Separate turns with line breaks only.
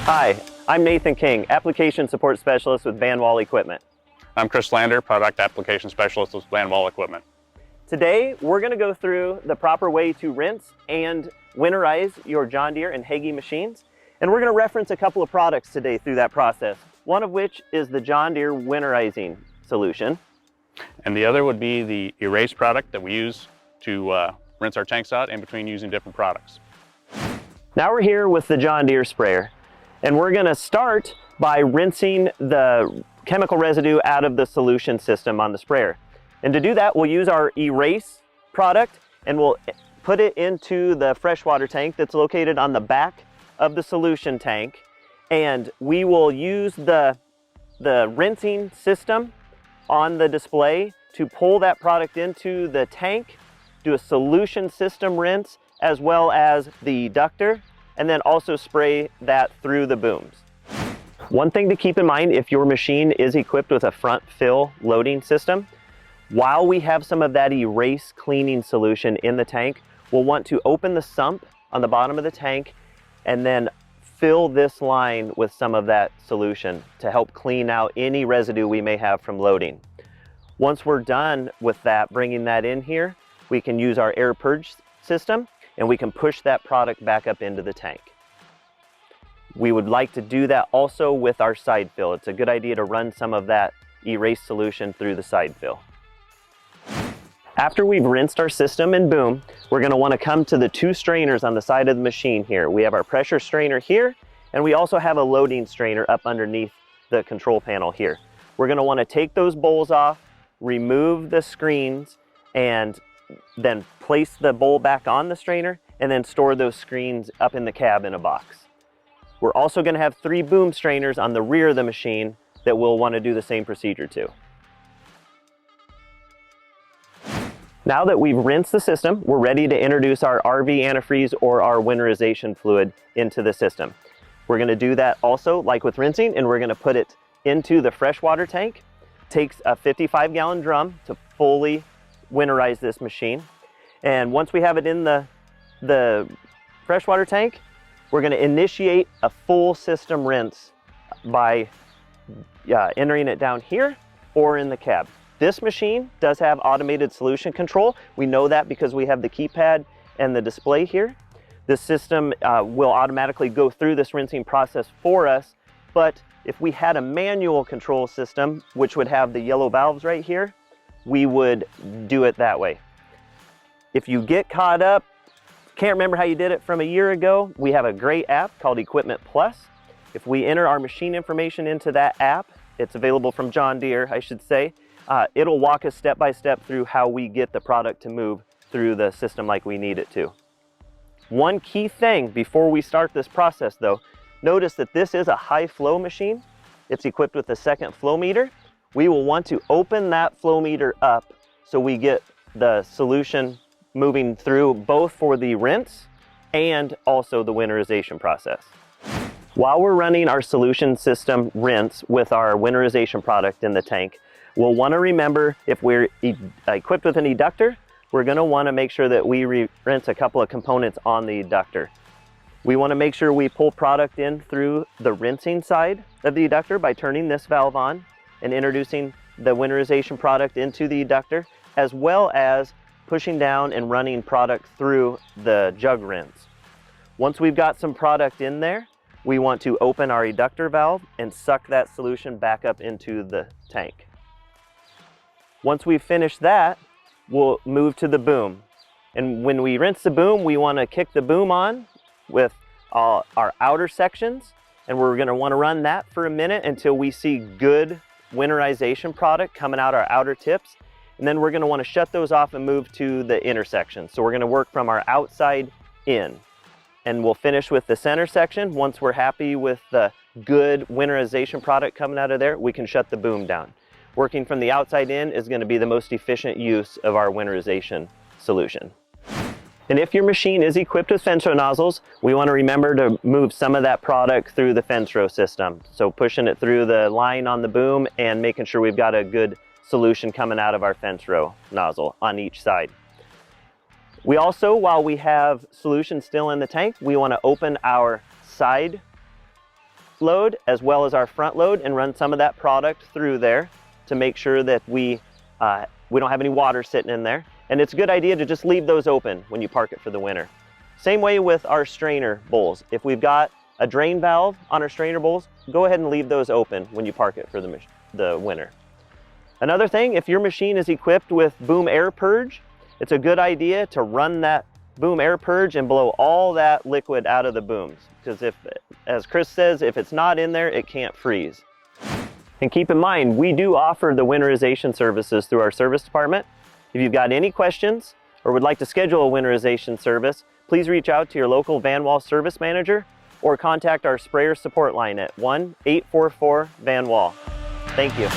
Hi, I'm Nathan King, Application Support Specialist with Van Wall Equipment.
I'm Chris Lander, Product Application Specialist with Van Wall Equipment.
Today, we're going to go through the proper way to rinse and winterize your John Deere and Hagie machines. And we're going to reference a couple of products today through that process, one of which is the John Deere Winterizing solution.
And the other would be the erase product that we use to rinse our tanks out in between using different products.
Now we're here with the John Deere sprayer, and we're going to start by rinsing the chemical residue out of the solution system on the sprayer. And to do that, we'll use our erase product and we'll put it into the freshwater tank that's located on the back of the solution tank. And we will use the rinsing system on the display to pull that product into the tank, do a solution system rinse, as well as the eductor, and then also spray that through the booms. One thing to keep in mind, if your machine is equipped with a front fill loading system, while we have some of that erase cleaning solution in the tank, we'll want to open the sump on the bottom of the tank and then fill this line with some of that solution to help clean out any residue we may have from loading. Once we're done with that, bringing that in here, we can use our air purge system and we can push that product back up into the tank. We would like to do that also with our side fill. It's a good idea to run some of that erase solution through the side fill. After we've rinsed our system and boom, we're going to want to come to the two strainers on the side of the machine here. We have our pressure strainer here, and we also have a loading strainer up underneath the control panel here. We're going to want to take those bowls off, remove the screens, and then place the bowl back on the strainer, and then store those screens up in the cab in a box. We're also going to have 3 boom strainers on the rear of the machine that we'll want to do the same procedure to. Now that we've rinsed the system, we're ready to introduce our RV Antifreeze or our winterization fluid into the system. We're going to do that also like with rinsing, and we're going to put it into the freshwater tank. It takes a 55-gallon drum to fully winterize this machine. And once we have it in the freshwater tank, we're going to initiate a full system rinse by entering it down here or in the cab. This machine does have automated solution control. We know that because we have the keypad and the display here. This system will automatically go through this rinsing process for us, but if we had a manual control system, which would have the yellow valves right here, we would do it that way. If you get caught up, can't remember how you did it from a year ago, we have a great app called Equipment Plus. If we enter our machine information into that app, it's available from John Deere, I should say, it'll walk us step by step through how we get the product to move through the system like we need it to. One key thing before we start this process though, notice that this is a high flow machine. It's equipped with a second flow meter. We will want to open that flow meter up so we get the solution moving through both for the rinse and also the winterization process. While we're running our solution system rinse with our winterization product in the tank, we'll want to remember if we're equipped with an eductor, we're going to want to make sure that we rinse a couple of components on the eductor. We want to make sure we pull product in through the rinsing side of the eductor by turning this valve on and introducing the winterization product into the eductor, as well as pushing down and running product through the jug rinse. Once we've got some product in there, we want to open our eductor valve and suck that solution back up into the tank. Once we've finished that, we'll move to the boom. And when we rinse the boom, we want to kick the boom on with our outer sections, and we're going to want to run that for a minute until we see good winterization product coming out our outer tips. And then we're going to want to shut those off and move to the intersection. So we're going to work from our outside in. And we'll finish with the center section. Once we're happy with the good winterization product coming out of there, we can shut the boom down. Working from the outside in is going to be the most efficient use of our winterization solution. And if your machine is equipped with fence row nozzles, we want to remember to move some of that product through the fence row system. So pushing it through the line on the boom and making sure we've got a good solution coming out of our fence row nozzle on each side. We also, while we have solution still in the tank, we want to open our side load as well as our front load and run some of that product through there to make sure that we don't have any water sitting in there. And it's a good idea to just leave those open when you park it for the winter. Same way with our strainer bowls. If we've got a drain valve on our strainer bowls, go ahead and leave those open when you park it for the winter. Another thing, if your machine is equipped with boom air purge, it's a good idea to run that boom air purge and blow all that liquid out of the booms. Because if, as Chris says, if it's not in there, it can't freeze. And keep in mind, we do offer the winterization services through our service department. If you've got any questions or would like to schedule a winterization service, please reach out to your local Van Wall service manager or contact our sprayer support line at 1-844-VAN-WALL. Thank you.